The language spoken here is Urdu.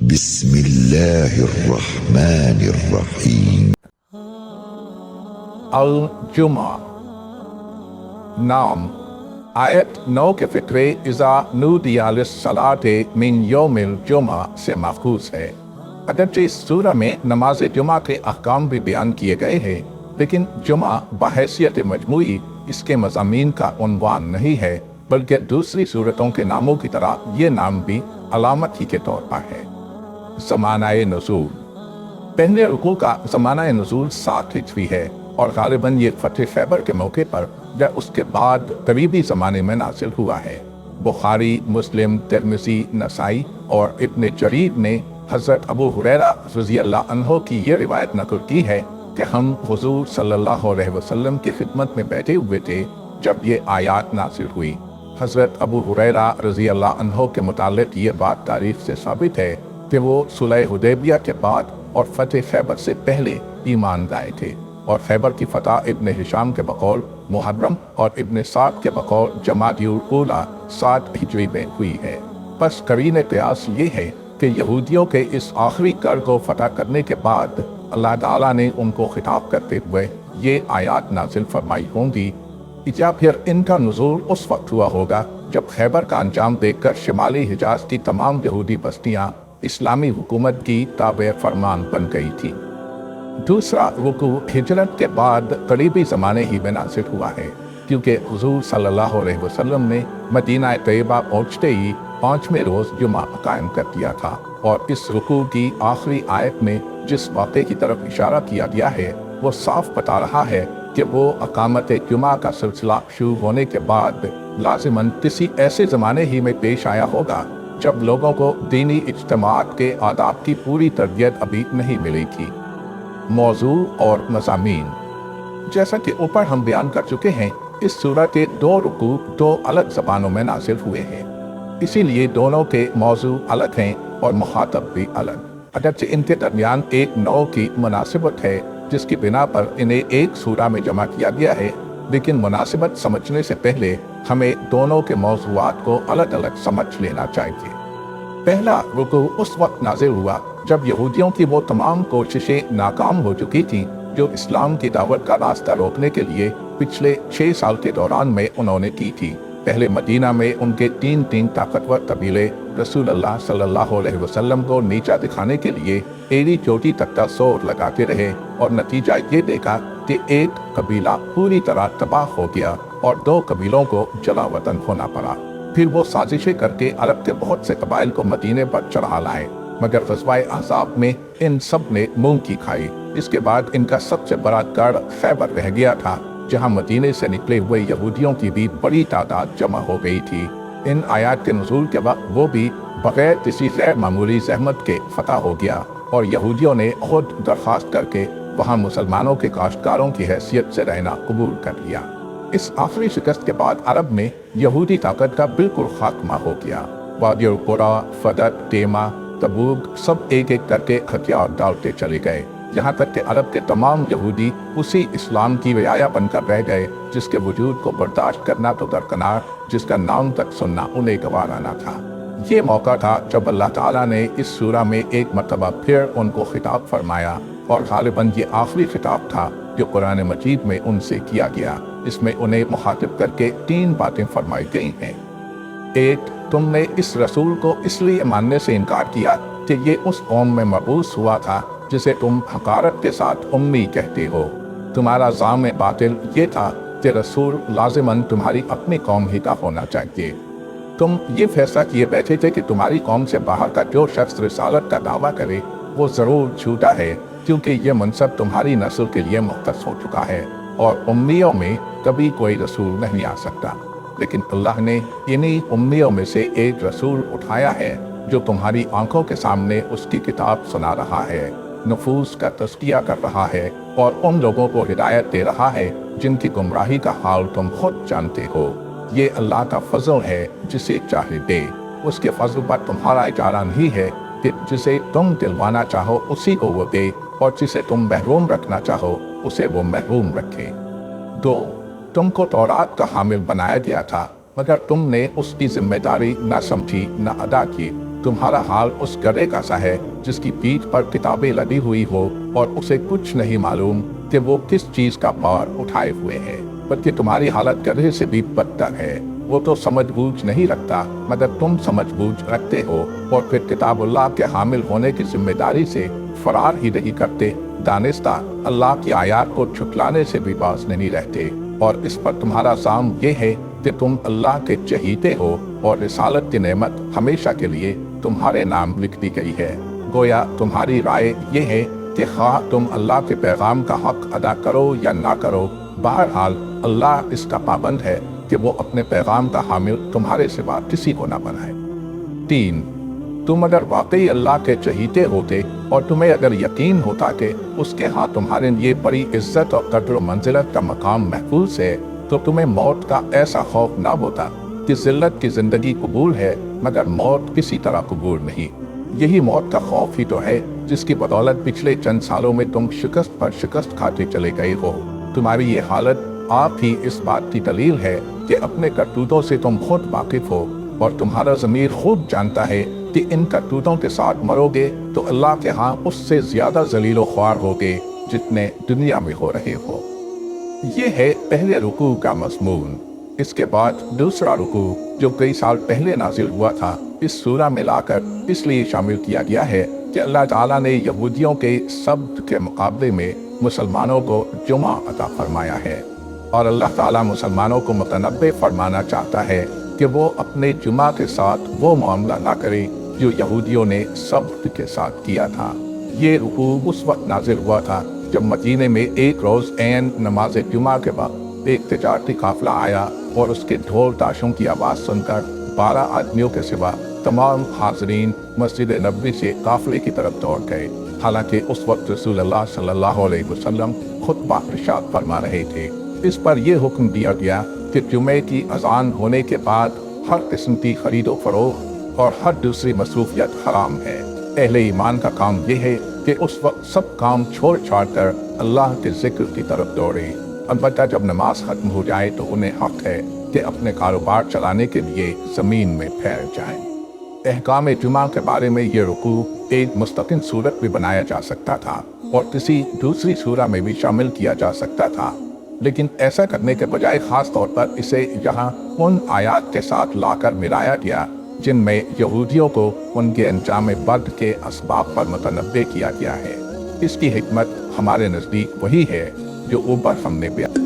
بسم اللہ الرحمن الرحیم. الجمعہ. نام. آیت 9 کے فقرے اذا نودی للصلاۃ من یوم الجمعہ سے ماخوذ ہے. اگرچہ اس سورہ میں نماز جمعہ کے احکام بھی بیان کیے گئے ہیں، لیکن جمعہ بحیثیت مجموعی اس کے مضامین کا عنوان نہیں ہے، بلکہ دوسری صورتوں کے ناموں کی طرح یہ نام بھی علامت ہی کے طور پر ہے. زمانہ نزول. پہلے رکوع کا زمانہ نزول 7 ہجری ہے اور غالباً یہ فتح خیبر کے موقع پر یا اس کے بعد قریبی زمانے میں نازل ہوا ہے. بخاری، مسلم، ترمذی، نسائی اور ابن جریر نے حضرت ابو ہریرہ رضی اللہ عنہ کی یہ روایت نقل کی ہے کہ ہم حضور صلی اللہ علیہ وسلم کی خدمت میں بیٹھے ہوئے تھے جب یہ آیات نازل ہوئی. حضرت ابو ہریرہ رضی اللہ عنہ کے متعلق یہ بات تاریخ سے ثابت ہے کہ وہ صلح حدیبیہ کے بعد اور فتح خیبر سے پہلے ایمان لائے تھے، اور خیبر کی فتح ابن ہشام کے بقول محرم اور ابن سعد کے بقول جمادی الاولیٰ 7 ہجری میں ہوئی ہے. پس قرین قیاس یہ ہے کہ یہودیوں کے اس آخری کر کو فتح کرنے کے بعد اللہ تعالیٰ نے ان کو خطاب کرتے ہوئے یہ آیات نازل فرمائی ہوں گی، یا پھر ان کا نزول اس وقت ہوا ہوگا جب خیبر کا انجام دیکھ کر شمالی حجاز کی تمام یہودی بستیاں اسلامی حکومت کی تابع فرمان بن گئی تھی. دوسرا رکوع ہجرت کے بعد قریبی زمانے ہی میں نازل ہوا ہے، کیونکہ حضور صلی اللہ علیہ وسلم نے مدینہ طیبہ پہنچتے ہی 5ویں روز جمعہ قائم کر دیا تھا، اور اس رکوع کی آخری آیت میں جس واقعے کی طرف اشارہ کیا گیا ہے وہ صاف بتا رہا ہے کہ وہ اقامت جمعہ کا سلسلہ شروع ہونے کے بعد لازماً کسی ایسے زمانے ہی میں پیش آیا ہوگا جب لوگوں کو دینی اجتماعات کے آداب کی پوری تربیت ابھی نہیں ملی تھی. موضوع اور مضامین. جیسا کہ اوپر ہم بیان کر چکے ہیں، اس سورہ کے 2 رکوع 2 الگ زبانوں میں نازل ہوئے ہیں، اسی لیے دونوں کے موضوع الگ ہیں اور مخاطب بھی الگ. اگرچہ ان کے درمیان ایک نوع کی مناسبت ہے جس کی بنا پر انہیں ایک سورہ میں جمع کیا گیا ہے، لیکن مناسبت سمجھنے سے پہلے ہمیں دونوں کے موضوعات کو الگ الگ سمجھ لینا چاہیے. پہلا رکوع اس وقت نازل ہوا جب یہودیوں کی وہ تمام کوششیں ناکام ہو چکی تھیں جو اسلام کی دعوت کا راستہ روکنے کے لیے پچھلے 6 سال کے دوران میں انہوں نے کی تھی. پہلے مدینہ میں ان کے 3 طاقتور قبیلے رسول اللہ صلی اللہ علیہ وسلم کو نیچا دکھانے کے لیے ایڑی چوٹی تک کا زور لگاتے رہے، اور نتیجہ یہ دیکھا کہ ایک قبیلہ پوری طرح تباہ ہو گیا اور 2 قبیلوں کو جلا وطن ہونا پڑا. پھر وہ سازشیں کر کے عرب کے بہت سے قبائل کو مدینے پر چڑھا لائے، مگر غزوہ احزاب میں ان سب نے مونگ کی کھائی. اس کے بعد ان کا سب سے بڑا گڑھ خیبر رہ گیا تھا، جہاں مدینے سے نکلے ہوئے یہودیوں کی بھی بڑی تعداد جمع ہو گئی تھی. ان آیات کے نزول کے وقت وہ بھی بغیر کسی غیر معمولی زحمت کے فتح ہو گیا، اور یہودیوں نے خود درخواست کر کے وہاں مسلمانوں کے کاشتکاروں کی حیثیت سے رہنا قبول کر لیا. اس آخری شکست کے بعد عرب میں یہودی طاقت کا بالکل خاتمہ ہو گیا. وادی القریٰ، فدق، تیمہ، تبوک سب ایک ایک کر کے ہتھیار ڈالتے چلے گئے، یہاں تک کہ عرب کے تمام یہودی اسی اسلام کی رعایا بن کر رہ گئے جس کے وجود کو برداشت کرنا تو درکنار، جس کا نام تک سننا انہیں گوارا نہ تھا. یہ موقع تھا جب اللہ تعالیٰ نے اس سورہ میں ایک مرتبہ پھر ان کو خطاب فرمایا، اور غالباً یہ آخری خطاب تھا جو قرآن مجید میں ان سے کیا گیا. اس میں انہیں مخاطب کر کے 3 باتیں فرمائی گئی ہیں. 1، تم نے اس رسول کو اس لیے ماننے سے انکار کیا کہ یہ اس قوم میں مبعوث ہوا تھا جسے تم حقارت کے ساتھ امی کہتے ہو. تمہارا ظام باطل یہ تھا کہ رسول لازماً تمہاری اپنی قوم ہی کا ہونا چاہیے. تم یہ فیصلہ کیے بیٹھے تھے کہ تمہاری قوم سے باہر کا جو شخص رسالت کا دعویٰ کرے وہ ضرور جھوٹا ہے، کیونکہ یہ منصب تمہاری نسل کے لیے مختص ہو چکا ہے، اور امیوں میں کبھی کوئی رسول نہیں آ سکتا. لیکن اللہ نے انہی امیوں میں سے ایک رسول اٹھایا ہے جو تمہاری آنکھوں کے سامنے اس کی کتاب سنا رہا ہے، نفوس کا تزکیہ کر رہا ہے، اور ان لوگوں کو ہدایت دے رہا ہے جن کی گمراہی کا حال تم خود جانتے ہو. یہ اللہ کا فضل ہے جسے چاہے دے. اس کے فضل پر تمہارا اجارہ نہیں ہے کہ جسے تم دلوانا چاہو اسی کو وہ دے، اور جسے تم محروم رکھنا چاہو اسے وہ محروم رکھے. 2، تم کو تورات کا حامل بنایا گیا تھا، مگر تم نے اس کی ذمہ داری نہ سمجھی نہ ادا کی. تمہارا حال اس گدھے کا سا ہے جس کی پیٹھ پر کتابیں لدی ہوئی ہو اور اسے کچھ نہیں معلوم کہ وہ کس چیز کا بار اٹھائے ہوئے ہے، بلکہ تمہاری حالت گدھے سے بھی بدتر ہے۔ وہ تو سمجھ بوجھ نہیں رکھتا مگر تم سمجھ بوجھ رکھتے ہو، اور پھر کتاب اللہ کے حامل ہونے کی ذمہ داری سے فرار ہی نہیں کرتے، دانستہ اللہ کی آیات کو چھٹلانے سے بھی باز نہیں رہتے۔ اور اس پر تمہارا سام یہ ہے کہ تم اللہ کے چہیتے ہو، اور رسالت کی نعمت ہمیشہ کے لیے تمہارے نام لکھ دی گئی ہے۔ گویا تمہاری رائے یہ ہے کہ خواہ تم اللہ کے پیغام کا حق ادا کرو یا نہ کرو، بہرحال اللہ اس کا پابند ہے کہ وہ اپنے پیغام کا حامل تمہارے سوا کسی کو نہ بنائے۔ 3، تم اگر واقعی اللہ کے چہیتے ہوتے اور تمہیں اگر یقین ہوتا کہ اس کے ہاں تمہارے لیے بڑی عزت اور قدر و منزلت کا مقام محفوظ ہے، تو تمہیں موت کا ایسا خوف نہ ہوتا کہ ذلت کی زندگی قبول ہے مگر موت کسی طرح قبول نہیں۔ یہی موت کا خوف ہی تو ہے جس کی بدولت پچھلے چند سالوں میں تم شکست پر شکست کھاتے چلے گئے ہو۔ تمہاری یہ حالت آپ ہی اس بات کی دلیل ہے کہ اپنے کرتوتوں سے تم خود واقف ہو، اور تمہارا ضمیر خود جانتا ہے کہ ان کرتوتوں کے ساتھ مرو گے تو اللہ کے ہاں اس سے زیادہ ذلیل و خوار ہوگے جتنے دنیا میں ہو رہے ہو۔ یہ ہے پہلے رکوع کا مضمون۔ اس کے بعد دوسرا رکوع جو کئی سال پہلے نازل ہوا تھا، اس سورہ میں لا کر اس لیے شامل کیا گیا ہے کہ اللہ تعالیٰ نے یہودیوں کے سبت کے مقابلے میں مسلمانوں کو جمعہ عطا فرمایا ہے، اور اللہ تعالیٰ مسلمانوں کو متنبہ فرمانا چاہتا ہے کہ وہ اپنے جمعہ کے ساتھ وہ معاملہ نہ کرے جو یہودیوں نے سبت کے ساتھ کیا تھا۔ یہ رکوع اس وقت نازل ہوا تھا جب مدینے میں ایک روز عین نماز جمعہ کے بعد ایک تجارتی قافلہ آیا، اور اس کے ڈھول تاشوں کی آواز سن کر 12 آدمیوں کے سوا تمام حاضرین مسجد نبوی سے قافلے کی طرف دوڑ گئے، حالانکہ اس وقت رسول اللہ صلی اللہ علیہ وسلم خطبہ ارشاد فرما رہے تھے۔ اس پر یہ حکم دیا گیا کہ جمعے کی اذان ہونے کے بعد ہر قسم کی خرید و فروخت اور ہر دوسری مصروفیت حرام ہے۔ اہل ایمان کا کام یہ ہے کہ اس وقت سب کام چھوڑ چھاڑ کر اللہ کے ذکر کی طرف دوڑیں، البتہ جب نماز ختم ہو جائے تو انہیں حق ہے کہ اپنے کاروبار چلانے کے لیے زمین میں پھیل جائیں۔ احکام جمعہ کے بارے میں یہ رکوع ایک مستقل صورت بھی بنایا جا سکتا تھا اور کسی دوسری سورہ میں بھی شامل کیا جا سکتا تھا، لیکن ایسا کرنے کے بجائے خاص طور پر اسے یہاں ان آیات کے ساتھ لا کر ملایا گیا جن میں یہودیوں کو ان کے انجام بد کے اسباب پر متنبہ کیا گیا ہے۔ اس کی حکمت ہمارے نزدیک وہی ہے جو اوپر ہم نے بیان